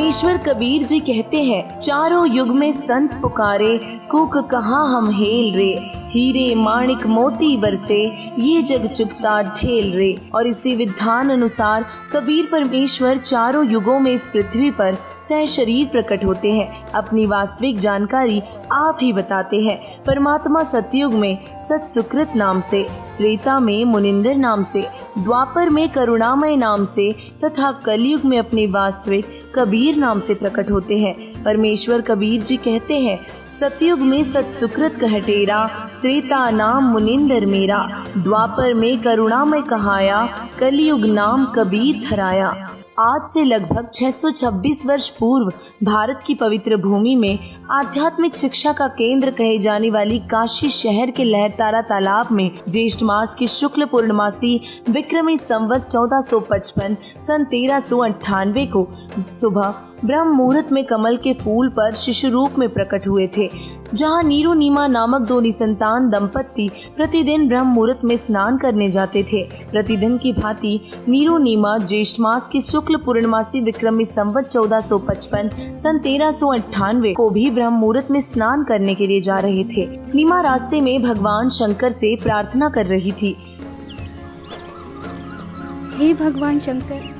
परमेश्वर कबीर जी कहते हैं, चारों युग में संत पुकारे, कूक कहाँ हम हेल रे, हीरे माणिक मोती बरसे, ये जग चुकता ढेल रे। और इसी विधान अनुसार कबीर परमेश्वर चारों युगों में इस पृथ्वी पर सह शरीर प्रकट होते हैं। अपनी वास्तविक जानकारी आप ही बताते हैं। परमात्मा सतयुग में सत सुकृत नाम से, त्रेता में मुनिंदर नाम से, द्वापर में करुणामय नाम से तथा कलयुग में अपने वास्तविक कबीर नाम से प्रकट होते हैं। परमेश्वर कबीर जी कहते हैं, सतयुग में सत सुकृत कहटेरा, त्रेता नाम मुनिंदर मेरा, द्वापर में करुणामय कहाया, कलयुग नाम कबीर धराया। आज से लगभग 626 वर्ष पूर्व भारत की पवित्र भूमि में आध्यात्मिक शिक्षा का केंद्र कहे जाने वाली काशी शहर के लहरतारा तालाब में ज्येष्ठ मास की शुक्ल पूर्णमासी विक्रमी संवत 1455 सन 1398 को सुबह ब्रह्म मुहूर्त में कमल के फूल पर शिशु रूप में प्रकट हुए थे। जहां नीरू नीमा नामक दो निसंतान दंपत्ति प्रतिदिन ब्रह्म मुहूर्त में स्नान करने जाते थे। प्रतिदिन की भांति नीरू नीमा ज्येष्ठ मास की शुक्ल पूर्णमासी विक्रमी संवत 1455 सन 1398 को भी ब्रह्म मुहूर्त में स्नान करने के लिए जा रहे थे। नीमा रास्ते में भगवान शंकर से प्रार्थना कर रही थी, हे भगवान शंकर,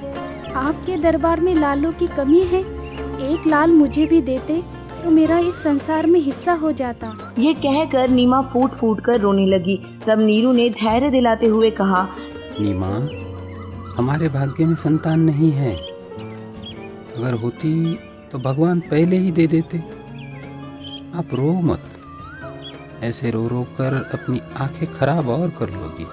आपके दरबार में लालों की कमी है, एक लाल मुझे भी देते तो मेरा इस संसार में हिस्सा हो जाता। ये कहकर नीमा फूट फूट कर रोने लगी। तब नीरू ने धैर्य दिलाते हुए कहा, नीमा, हमारे भाग्य में संतान नहीं है, अगर होती तो भगवान पहले ही दे देते। आप रो मत, ऐसे रो रो कर अपनी आंखें खराब और कर लोगी।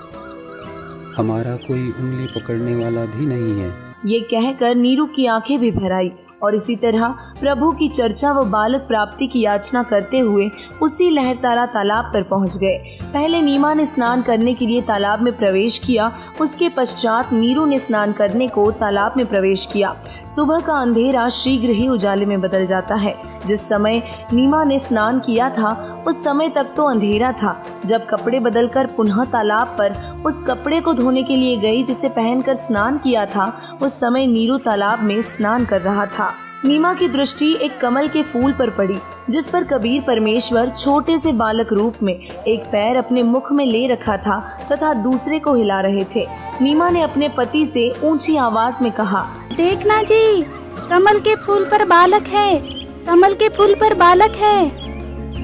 हमारा कोई उंगली पकड़ने वाला भी नहीं है। ये कहकर नीरू की आंखें भी भर आई और इसी तरह प्रभु की चर्चा व बालक प्राप्ति की याचना करते हुए उसी लहरतारा तालाब पर पहुंच गए। पहले नीमा ने स्नान करने के लिए तालाब में प्रवेश किया, उसके पश्चात नीरू ने स्नान करने को तालाब में प्रवेश किया। सुबह का अंधेरा शीघ्र ही उजाले में बदल जाता है। जिस समय नीमा ने स्नान किया था उस समय तक तो अंधेरा था। जब कपड़े बदलकर पुनः तालाब पर उस कपड़े को धोने के लिए गई जिसे पहनकर स्नान किया था, उस समय नीरू तालाब में स्नान कर रहा था। नीमा की दृष्टि एक कमल के फूल पर पड़ी जिस पर कबीर परमेश्वर छोटे से बालक रूप में एक पैर अपने मुख में ले रखा था तथा दूसरे को हिला रहे थे। नीमा ने अपने पति से ऊंची आवाज में कहा, देखना जी, कमल के फूल पर बालक है, कमल के फूल पर बालक है।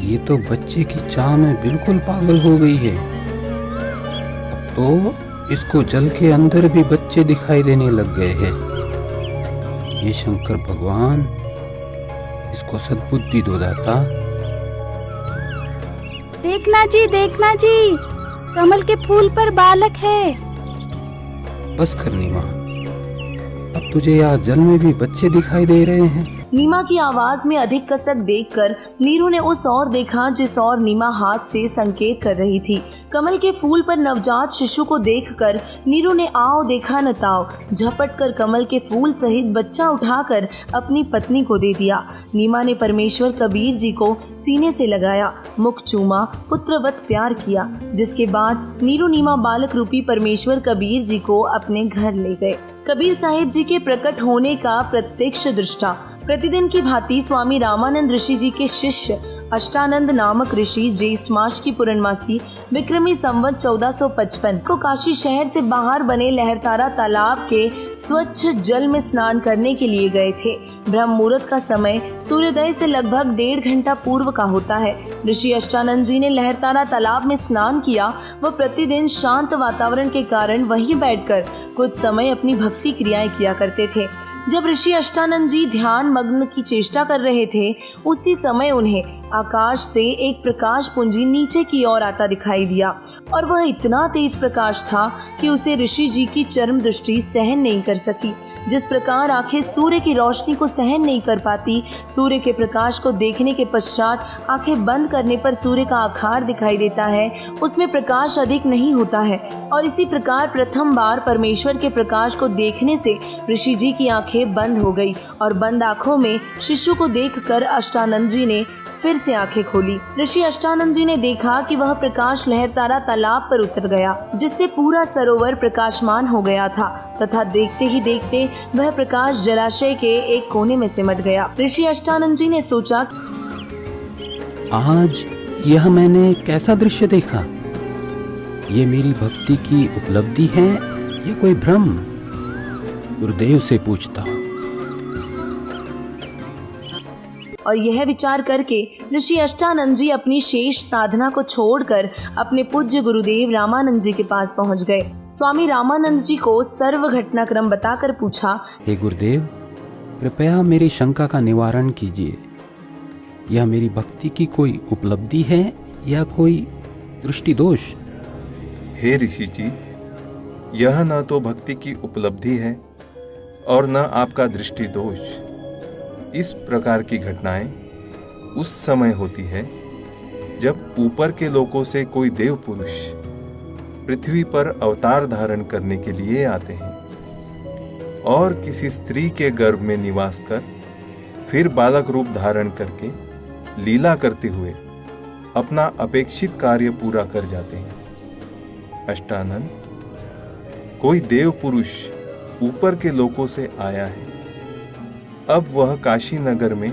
ये तो बच्चे की चाह में बिल्कुल पागल हो गई है। अब तो इसको जल के अंदर भी बच्चे दिखाई देने लग गए हैं। ये शंकर भगवान, इसको सद्बुद्धि दो दाता। देखना जी, कमल के फूल पर बालक है। बस कर नीमा, अब तुझे यहाँ जल में भी बच्चे दिखाई दे रहे हैं। नीमा की आवाज में अधिक कसक देखकर नीरू ने उस ओर देखा जिस ओर नीमा हाथ से संकेत कर रही थी। कमल के फूल पर नवजात शिशु को देखकर नीरू ने आओ देखा न ताओ झपट कर कमल के फूल सहित बच्चा उठाकर अपनी पत्नी को दे दिया। नीमा ने परमेश्वर कबीर जी को सीने से लगाया, मुख चूमा, पुत्रवत प्यार किया, जिसके बाद नीरू नीमा बालक रूपी परमेश्वर कबीर जी को अपने घर ले गए। कबीर साहिब जी के प्रकट होने का प्रत्यक्ष दृष्टा प्रतिदिन की भांति स्वामी रामानंद ऋषि जी के शिष्य अष्टानंद नामक ऋषि ज्येष्ठ मास की पूर्णमासी विक्रमी संवत 1455 को काशी शहर से बाहर बने लहरतारा तालाब के स्वच्छ जल में स्नान करने के लिए गए थे। ब्रह्म मुहूर्त का समय सूर्योदय से लगभग 1.5 घंटा पूर्व का होता है। ऋषि अष्टानंद जी ने लहरतारा तालाब में स्नान किया। वह प्रतिदिन शांत वातावरण के कारण वहीं बैठकर कुछ समय अपनी भक्ति क्रियाएं किया करते थे। जब ऋषि अष्टानंद जी ध्यान मग्न की चेष्टा कर रहे थे, उसी समय उन्हें आकाश से एक प्रकाश पुंजी नीचे की ओर आता दिखाई दिया और वह इतना तेज प्रकाश था कि उसे ऋषि जी की चरम दृष्टि सहन नहीं कर सकी। जिस प्रकार आंखें सूर्य की रोशनी को सहन नहीं कर पाती, सूर्य के प्रकाश को देखने के पश्चात आंखें बंद करने पर सूर्य का आकार दिखाई देता है, उसमें प्रकाश अधिक नहीं होता है। और इसी प्रकार प्रथम बार परमेश्वर के प्रकाश को देखने से ऋषि जी की आंखें बंद हो गई और बंद आंखों में शिशु को देखकर अष्टानंद जी ने फिर से आंखें खोली। ऋषि अष्टानंद जी ने देखा कि वह प्रकाश लहरतारा तालाब पर उतर गया, जिससे पूरा सरोवर प्रकाशमान हो गया था तथा देखते ही देखते वह प्रकाश जलाशय के एक कोने में सिमट गया। ऋषि अष्टानंद जी ने सोचा, आज यह मैंने कैसा दृश्य देखा। ये मेरी भक्ति की उपलब्धि है या कोई भ्रम। गुरुदेव से पूछता हूँ। और यह विचार करके ऋषि अष्टानंद जी अपनी शेष साधना को छोड़कर अपने पूज्य गुरुदेव रामानंद जी के पास पहुंच गए। स्वामी रामानंद जी को सर्व घटनाक्रम बताकर पूछा, हे गुरुदेव, कृपया मेरी शंका का निवारण कीजिए। यह मेरी भक्ति की कोई उपलब्धि है या कोई दृष्टि दोष। हे ऋषि जी, यह न तो भक्ति की उपलब्धि है और न आपका दृष्टि दोष। इस प्रकार की घटनाएं उस समय होती है जब ऊपर के लोकों से कोई देव पुरुष पृथ्वी पर अवतार धारण करने के लिए आते हैं और किसी स्त्री के गर्भ में निवास कर फिर बालक रूप धारण करके लीला करते हुए अपना अपेक्षित कार्य पूरा कर जाते हैं। अष्टानंद, कोई देव पुरुष ऊपर के लोकों से आया है। अब वह काशी नगर में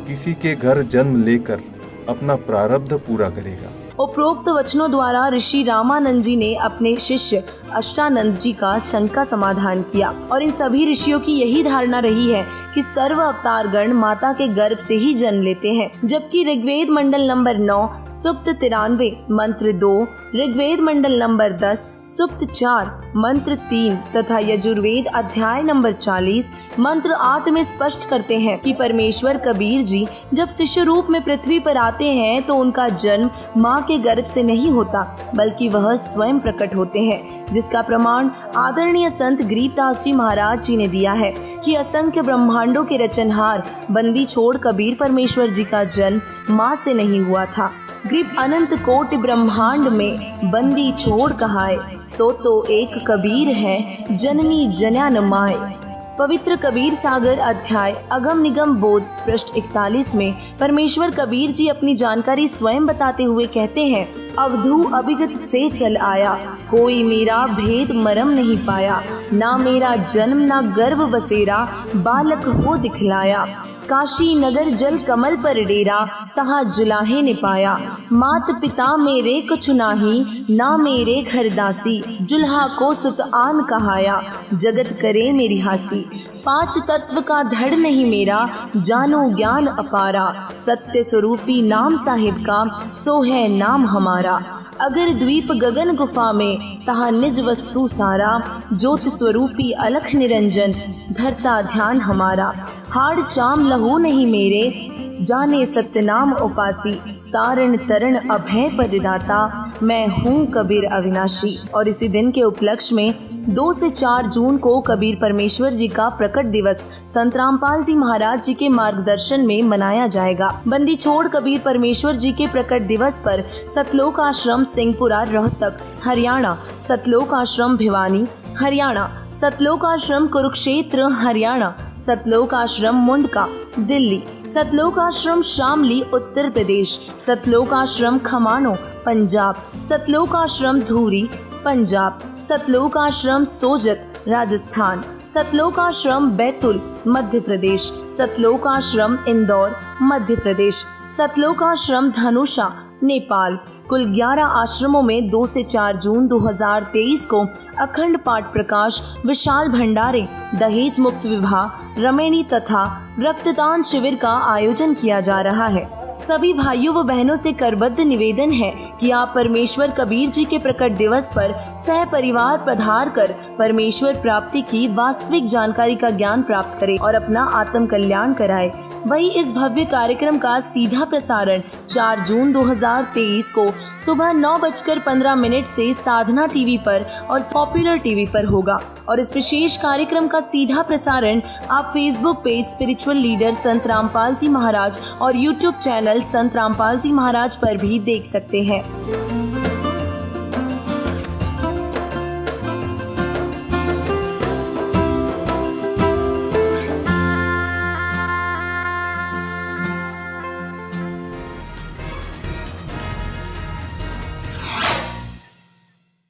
किसी के घर जन्म लेकर अपना प्रारब्ध पूरा करेगा। उपरोक्त वचनों द्वारा ऋषि रामानंद जी ने अपने शिष्य अष्टानंद जी का शंका समाधान किया और इन सभी ऋषियों की यही धारणा रही है कि सर्व अवतार गण माता के गर्भ से ही जन्म लेते हैं, जबकि ऋग्वेद मंडल नंबर 9 सूक्त 93 मंत्र 2, ऋग्वेद मंडल नंबर 10 सूक्त 4 मंत्र 3 तथा यजुर्वेद अध्याय नंबर 40 मंत्र 8 में स्पष्ट करते हैं कि परमेश्वर कबीर जी जब शिष्य रूप में पृथ्वी पर आते हैं तो उनका जन्म माँ के गर्भ से नहीं होता, बल्कि वह स्वयं प्रकट होते हैं, जिसका प्रमाण आदरणीय संत गरीबदास जी महाराज जी ने दिया है कि असंख्य ब्रह्मांडों के रचनहार बंदी छोड़ कबीर परमेश्वर जी का जन्म माँ से नहीं हुआ था। गरीब अनंत कोटि ब्रह्मांड में बंदी छोड़ कहाए, सो तो एक कबीर है जननी जन्यान माए। पवित्र कबीर सागर अध्याय अगम निगम बोध पृष्ठ 41 में परमेश्वर कबीर जी अपनी जानकारी स्वयं बताते हुए कहते हैं, अवधू अभिगत से चल आया, कोई मेरा भेद मरम नहीं पाया, ना मेरा जन्म ना गर्भ बसेरा, बालक हो दिखलाया। काशी नगर जल कमल पर डेरा, तहाँ जुलाहे ने पाया, मात पिता मेरे कुछ नाही, ना मेरे घर दासी, जुल्हा को सुत आन कहाया, जगत करे मेरी हासी। 5 तत्व का धड़ नहीं मेरा, जानो ज्ञान अपारा, सत्य स्वरूपी नाम साहिब का, सो है नाम हमारा। अगर द्वीप गगन गुफा में, तहाँ निज वस्तु सारा, ज्योति स्वरूपी अलख निरंजन, धरता ध्यान हमारा। हाड़ चाम लहू नहीं मेरे, जाने सत्य नाम उपासी, तारण तरण अभय पददाता, मैं हूँ कबीर अविनाशी। और इसी दिन के उपलक्ष्य में 2 से 4 जून को कबीर परमेश्वर जी का प्रकट दिवस संत रामपाल जी महाराज जी के मार्गदर्शन में मनाया जाएगा। बंदी छोड़ कबीर परमेश्वर जी के प्रकट दिवस पर सतलोक आश्रम सिंहपुरा रोहतक हरियाणा, सतलोक आश्रम भिवानी हरियाणा, सतलोक आश्रम कुरुक्षेत्र हरियाणा, सतलोक आश्रम मुंडका दिल्ली, सतलोक आश्रम शामली उत्तर प्रदेश, सतलोक आश्रम खमानो पंजाब, सतलोक आश्रम धूरी पंजाब, सतलोक आश्रम सोजत राजस्थान, सतलोक आश्रम बैतुल मध्य प्रदेश, सतलोक आश्रम इंदौर मध्य प्रदेश, सतलोक आश्रम धनुषा नेपाल। कुल 11 आश्रमों में 2 से 4 जून 2023 को अखंड पाठ प्रकाश, विशाल भंडारे, दहेज मुक्त विवाह, रमैनी तथा रक्तदान शिविर का आयोजन किया जा रहा है। सभी भाइयों व बहनों से करबद्ध निवेदन है कि आप परमेश्वर कबीर जी के प्रकट दिवस पर सह परिवार पधार कर परमेश्वर प्राप्ति की वास्तविक जानकारी का ज्ञान प्राप्त करें और अपना आत्म कल्याण कराएं। वही इस भव्य कार्यक्रम का सीधा प्रसारण 4 जून 2023 को सुबह 9:15 से साधना टीवी पर और पॉपुलर टीवी पर होगा और इस विशेष कार्यक्रम का सीधा प्रसारण आप फेसबुक पेज स्पिरिचुअल लीडर संत रामपाल जी महाराज और यूट्यूब चैनल संत रामपाल जी महाराज पर भी देख सकते हैं।